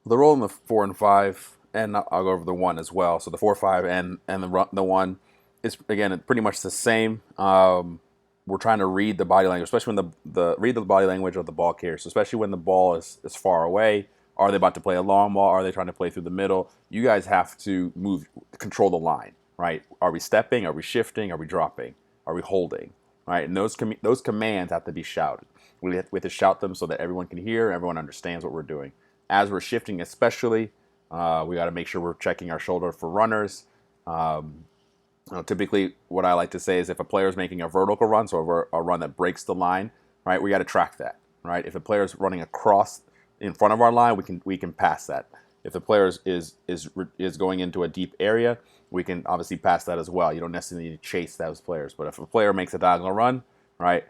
The role in the 4 and 5, and I'll go over the one as well. So the 4, 5, and the one is again pretty much the same. We're trying to read the body language, especially when the read the body language of the ball carrier. So especially when the ball is far away. Are they about to play a long ball? Are they trying to play through the middle? You guys have to control the line, right? Are we stepping? Are we shifting? Are we dropping? Are we holding? Right? And those commands have to be shouted. We have to shout them so that everyone can hear, everyone understands what we're doing. As we're shifting, especially, we got to make sure we're checking our shoulder for runners. Um, Typically, what I like to say is if a player is making a vertical run, so a run that breaks the line, right, we got to track that, right? If a player is running across in front of our line, we can pass that. If the player is going into a deep area, we can obviously pass that as well. You don't necessarily need to chase those players, but if a player makes a diagonal run, right,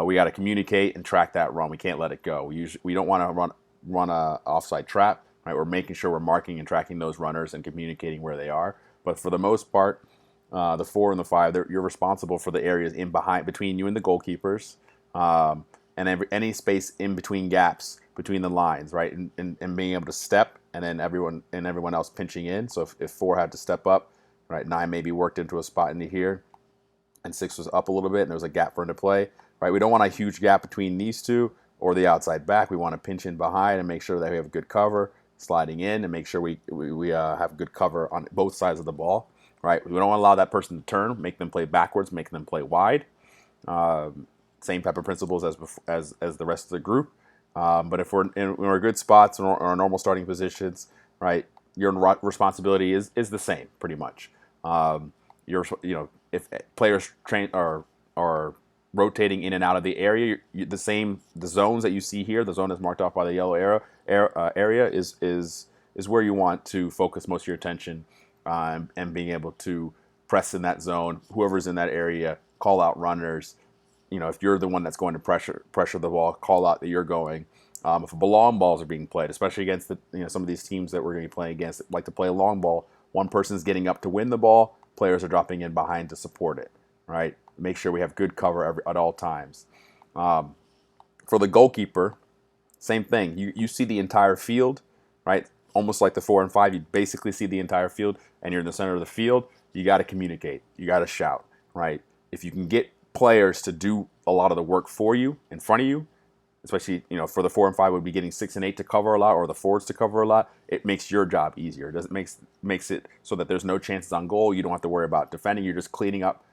we got to communicate and track that run. We can't let it go. We don't want to run a offside trap, right? We're making sure we're marking and tracking those runners and communicating where they are. But for the most part, the 4 and the 5, you're responsible for the areas in behind between you and the goalkeepers, and any space in between gaps between the lines, right? And being able to step, and then everyone else pinching in. So if 4 had to step up, right, 9 maybe worked into a spot into here, and 6 was up a little bit, and there was a gap for him to play, right? We don't want a huge gap between these two or the outside back. We want to pinch in behind and make sure that we have good cover, sliding in, and make sure we have good cover on both sides of the ball, right? We don't want to allow that person to turn, make them play backwards, make them play wide. Um, Same type of principles as the rest of the group. But if we're in good spots or our normal starting positions, right, your responsibility is the same pretty much. If players are rotating in and out of the area, the zones that you see here, the zone that's marked off by the yellow area is where you want to focus most of your attention, and being able to press in that zone. Whoever's in that area, call out runners. If you're the one that's going to pressure the ball, call out that you're going. If long balls are being played, especially against some of these teams that we're going to be playing against, like to play a long ball, one person's getting up to win the ball, players are dropping in behind to support it, right? Make sure we have good cover at all times. Um, for the goalkeeper, same thing. You see the entire field, right? Almost like the 4 and 5, you basically see the entire field, and you're in the center of the field. You got to communicate. You got to shout, right? If you can get players to do a lot of the work for you in front of you, especially for the 4 and 5 would be getting 6 and 8 to cover a lot, or the forwards to cover a lot. It makes your job easier. It doesn't makes it so that there's no chances on goal. You don't have to worry about defending. You're just cleaning up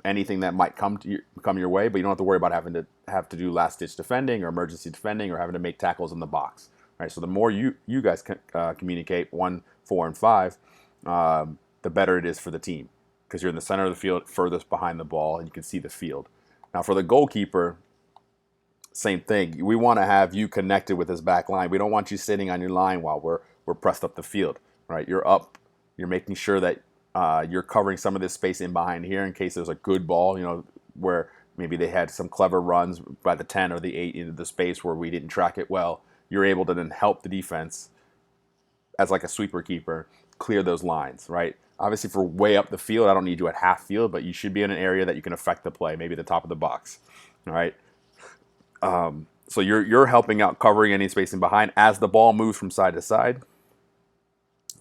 anything that might come your way, but you don't have to worry about having to do last ditch defending or emergency defending or having to make tackles in the box, right? So the more you guys can communicate 1, 4, and 5, the better it is for the team, because you're in the center of the field, furthest behind the ball, and you can see the field. Now for the goalkeeper, same thing. We want to have you connected with this back line. We don't want you sitting on your line while we're pressed up the field, right? You're up. You're making sure that you're covering some of this space in behind here in case there's a good ball, where maybe they had some clever runs by the 10 or the 8 into the space where we didn't track it well. You're able to then help the defense as like a sweeper keeper clear those lines, right? Obviously, for way up the field, I don't need you at half field, but you should be in an area that you can affect the play, maybe the top of the box, all right? So you're helping out covering any spacing behind. As the ball moves from side to side,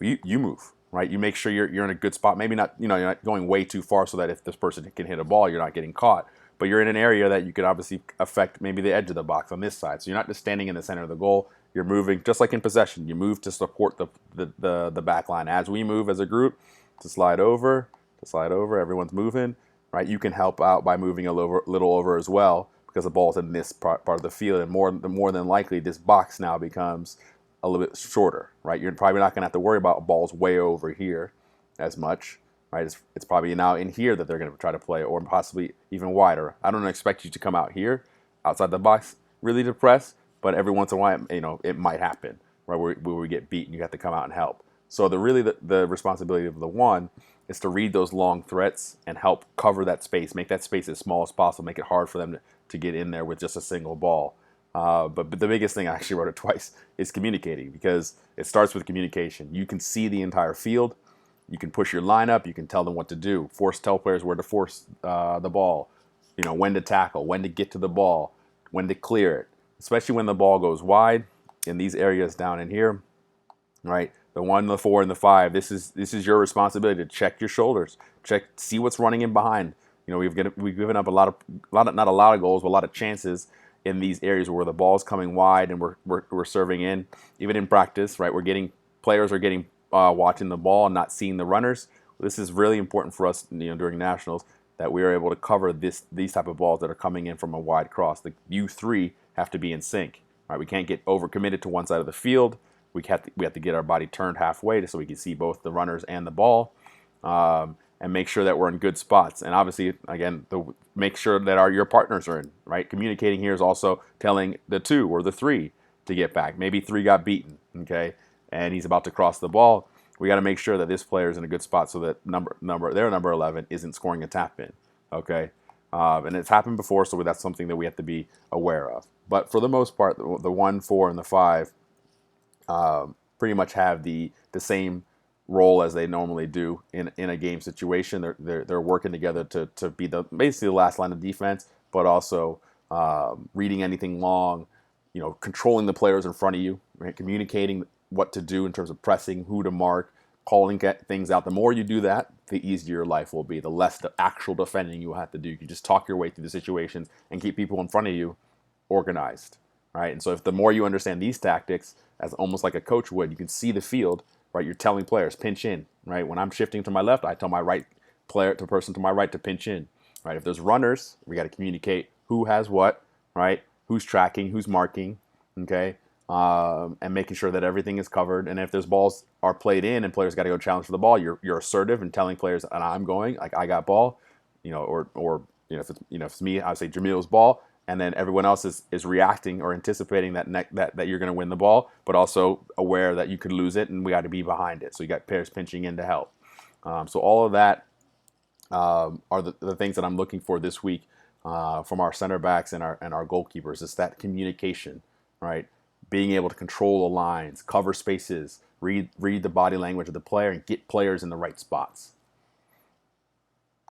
you move, right? You make sure you're in a good spot. Maybe not, you're not going way too far so that if this person can hit a ball, you're not getting caught. But you're in an area that you could obviously affect maybe the edge of the box on this side. So you're not just standing in the center of the goal. You're moving just like in possession. You move to support the back line. As we move as a group to slide over, everyone's moving, right? You can help out by moving a little over as well, because the ball's in this part of the field, and more than likely this box now becomes a little bit shorter, right? You're probably not going to have to worry about balls way over here as much, right? It's probably now in here that they're going to try to play, or possibly even wider. I don't expect you to come out here, outside the box, really to press, but every once in a while, it might happen, right? Where we get beat and you have to come out and help. So the responsibility of the one is to read those long threats and help cover that space, make that space as small as possible, make it hard for them to get in there with just a single ball. But the biggest thing, I actually wrote it twice, is communicating, because it starts with communication. You can see the entire field. You can push your lineup. You can tell them what to do. Tell players where to force the ball. When to tackle, when to get to the ball, when to clear it. Especially when the ball goes wide, in these areas down in here, right? The 1, the 4, and the 5. This is your responsibility to check your shoulders, see what's running in behind. We've given up a lot of not a lot of goals, but a lot of chances in these areas where the ball's coming wide and we're serving in. Even in practice, right? Players are getting watching the ball and not seeing the runners. This is really important for us, during nationals, that we are able to cover these type of balls that are coming in from a wide cross. The U3 have to be in sync, right? We can't get overcommitted to one side of the field. We have to get our body turned halfway so we can see both the runners and the ball, and make sure that we're in good spots. And obviously, again, make sure that your partners are in, right? Communicating here is also telling the 2 or the 3 to get back. Maybe 3 got beaten, okay, and he's about to cross the ball. We got to make sure that this player is in a good spot so that their number 11 isn't scoring a tap in, okay? And it's happened before, so that's something that we have to be aware of. But for the most part, the 1, 4, and the 5 pretty much have the same role as they normally do in a game situation. They're working together to be basically the last line of defense, but also reading anything long, controlling the players in front of you, right? Communicating what to do in terms of pressing, who to mark, calling things out. The more you do that, the easier your life will be. The less the actual defending you will have to do. You can just talk your way through the situations and keep people in front of you organized, right? And so if the more you understand these tactics, as almost like a coach would, you can see the field, right? You're telling players, pinch in, right? When I'm shifting to my left, I tell my right player to person to my right to pinch in, right? If there's runners, we got to communicate who has what, right? Who's tracking, who's marking, okay? And making sure that everything is covered. And if there's balls are played in and players got to go challenge for the ball, you're assertive and telling players, and I'm going, like I got ball, or if it's me, I would say Jamil's ball, and then everyone else is reacting or anticipating that you're going to win the ball, but also aware that you could lose it, and we got to be behind it. So you got players pinching in to help. So all of that are the things that I'm looking for this week from our center backs and our goalkeepers. It's that communication, right? Being able to control the lines, cover spaces, read the body language of the player, and get players in the right spots.